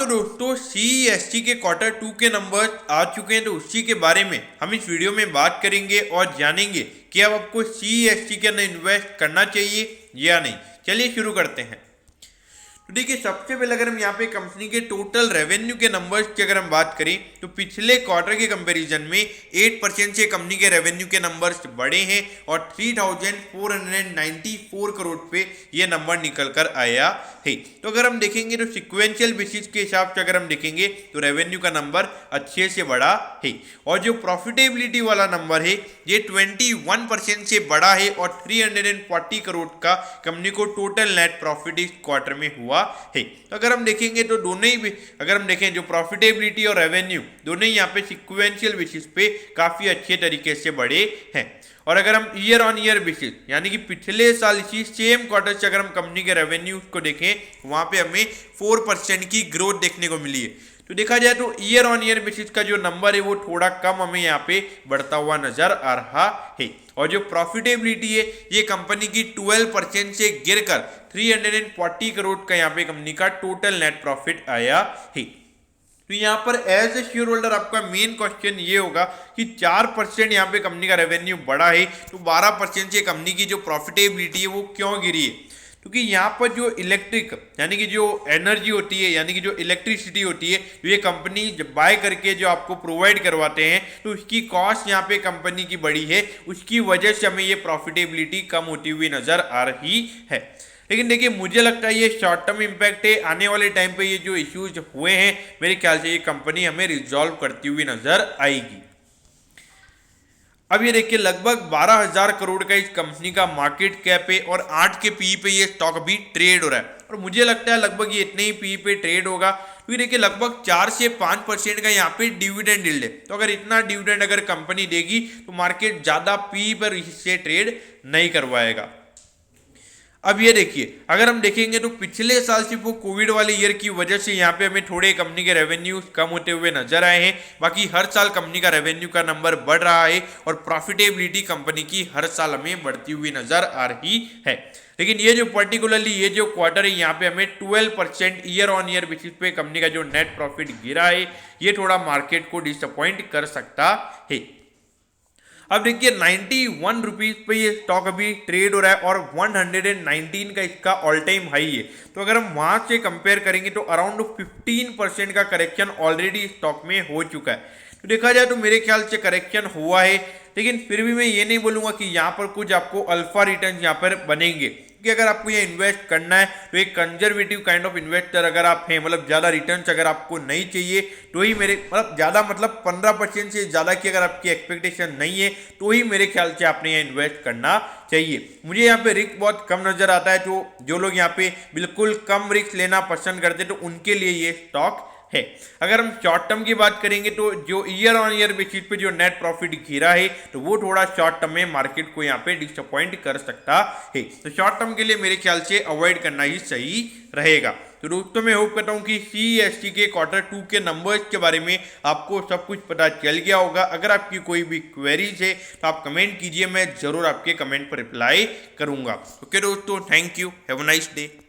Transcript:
दोस्तों CEST के Q2 के नंबर्स आ चुके हैं, तो उसी के बारे में हम इस वीडियो में बात करेंगे और जानेंगे कि अब आपको CEST के अंदर इन्वेस्ट करना चाहिए या नहीं। चलिए शुरू करते हैं। तो देखिए, सबसे पहले अगर हम यहाँ पे कंपनी के टोटल रेवेन्यू के नंबर्स की अगर हम बात करें तो पिछले क्वार्टर के कंपैरिजन में 8% से कंपनी के रेवेन्यू के नंबर्स बढ़े हैं और 3,494 करोड़ पे ये नंबर निकल कर आया है। तो अगर हम देखेंगे तो सिक्वेंशियल बेसिस के हिसाब से अगर हम देखेंगे तो रेवेन्यू का नंबर अच्छे से बढ़ा है और जो प्रॉफिटेबिलिटी वाला नंबर है ये 21% से बढ़ा है और 340 करोड़ का कंपनी को टोटल नेट प्रॉफिट इस क्वार्टर में हुआ है। तो अगर हम देखेंगे तो दोनों ही, अगर हम देखें जो प्रॉफिटेबिलिटी और रेवेन्यू दोनों ही यहाँ पे सिक्वेंशियल बेसिस पे काफी अच्छे तरीके से बढ़े हैं। और अगर हम ईयर ऑन ईयर बेसिस यानी कि पिछले साल इसी सेम क्वार्टर से अगर हम कंपनी के रेवेन्यू को देखें, वहां पे हमें 4% की ग्रोथ देखने को मिली है। तो देखा जाए तो ईयर ऑन ईयर बेसिस का जो नंबर है वो थोड़ा कम हमें यहाँ पे बढ़ता हुआ नजर आ रहा है। और जो प्रॉफिटेबिलिटी है ये कंपनी की 12% से गिरकर 340 करोड़ का यहाँ पे कंपनी का टोटल नेट प्रॉफिट आया है। तो यहाँ पर एज ए शेयर होल्डर आपका मेन क्वेश्चन ये होगा कि 4% यहाँ पे कंपनी का रेवेन्यू बढ़ा है तो 12% से कंपनी की जो प्रॉफिटेबिलिटी है वो क्यों गिरी है? क्योंकि यहाँ पर जो इलेक्ट्रिक यानी कि जो एनर्जी होती है यानी कि जो इलेक्ट्रिसिटी होती है तो ये कंपनी जब बाय करके जो आपको प्रोवाइड करवाते हैं तो उसकी कॉस्ट यहाँ पे कंपनी की बड़ी है, उसकी वजह से हमें ये प्रॉफिटेबिलिटी कम होती हुई नजर आ रही है। लेकिन देखिए, मुझे लगता है ये शॉर्ट टर्म इम्पैक्ट है। आने वाले टाइम पे ये जो इश्यूज हुए हैं मेरे ख्याल से ये कंपनी हमें रिजॉल्व करती हुई नजर आएगी। अब ये देखिए, लगभग 12,000 करोड़ का इस कंपनी का मार्केट कैप है और 8 के पी पे ये स्टॉक अभी ट्रेड हो रहा है और मुझे लगता है लगभग ये इतने ही पी पे ट्रेड होगा। तो ये देखिए, लगभग 4 से 5% का यहाँ पे डिविडेंड यील्ड है। तो अगर इतना डिविडेंड अगर कंपनी देगी तो मार्केट ज्यादा पी पर इससे ट्रेड नहीं करवाएगा। अब ये देखिए, अगर हम देखेंगे तो पिछले साल सिर्फ वो कोविड वाले ईयर की वजह से यहाँ पे हमें थोड़े कंपनी के रेवेन्यू कम होते हुए नजर आए हैं। बाकी हर साल कंपनी का रेवेन्यू का नंबर बढ़ रहा है और प्रॉफिटेबिलिटी कंपनी की हर साल हमें बढ़ती हुई नजर आ रही है। लेकिन ये जो पर्टिकुलरली ये जो क्वार्टर है यहाँ पे हमें 12% ईयर ऑन ईयर बेसिस पे कंपनी का जो नेट प्रॉफिट गिरा है ये थोड़ा मार्केट को डिसअपॉइंट कर सकता है। अब देखिए, 91 रुपीज पे ये स्टॉक अभी ट्रेड हो रहा है और 119 का इसका ऑल टाइम हाई है। तो अगर हम वहां से कंपेयर करेंगे तो अराउंड 15% का करेक्शन ऑलरेडी स्टॉक में हो चुका है। तो देखा जाए तो मेरे ख्याल से करेक्शन हुआ है, लेकिन फिर भी मैं ये नहीं बोलूंगा कि यहाँ पर कुछ आपको अल्फा रिटर्न यहाँ पर बनेंगे। कि अगर आपको ये इन्वेस्ट करना है तो एक कंजर्वेटिव काइंड ऑफ इन्वेस्टर अगर आप हैं, मतलब ज़्यादा रिटर्न्स अगर आपको नहीं चाहिए तो ही मेरे मतलब ज़्यादा मतलब 15% से ज़्यादा की अगर आपकी एक्सपेक्टेशन नहीं है तो ही मेरे ख्याल से आपने ये इन्वेस्ट करना चाहिए। मुझे यहाँ पे रिस्क बहुत कम नज़र आता है। जो लोग यहाँ पे बिल्कुल कम रिस्क लेना पसंद करते तो उनके लिए ये स्टॉक है। अगर हम शॉर्ट टर्म की बात करेंगे तो जो ईयर ऑन ईयर बेसिस पे जो नेट प्रॉफिट गिरा है तो वो थोड़ा शॉर्ट टर्म में मार्केट को यहाँ पे डिसअपॉइंट कर सकता है। तो शॉर्ट टर्म के लिए मेरे ख्याल से अवॉइड करना ही सही रहेगा। तो दोस्तों, मैं होप करता हूँ कि CEST के Q2 के नंबर्स के बारे में आपको सब कुछ पता चल गया होगा। अगर आपकी कोई भी क्वेरीज है तो आप कमेंट कीजिए, मैं जरूर आपके कमेंट पर रिप्लाई करूंगा। ओके दोस्तों, thank you, have a nice day.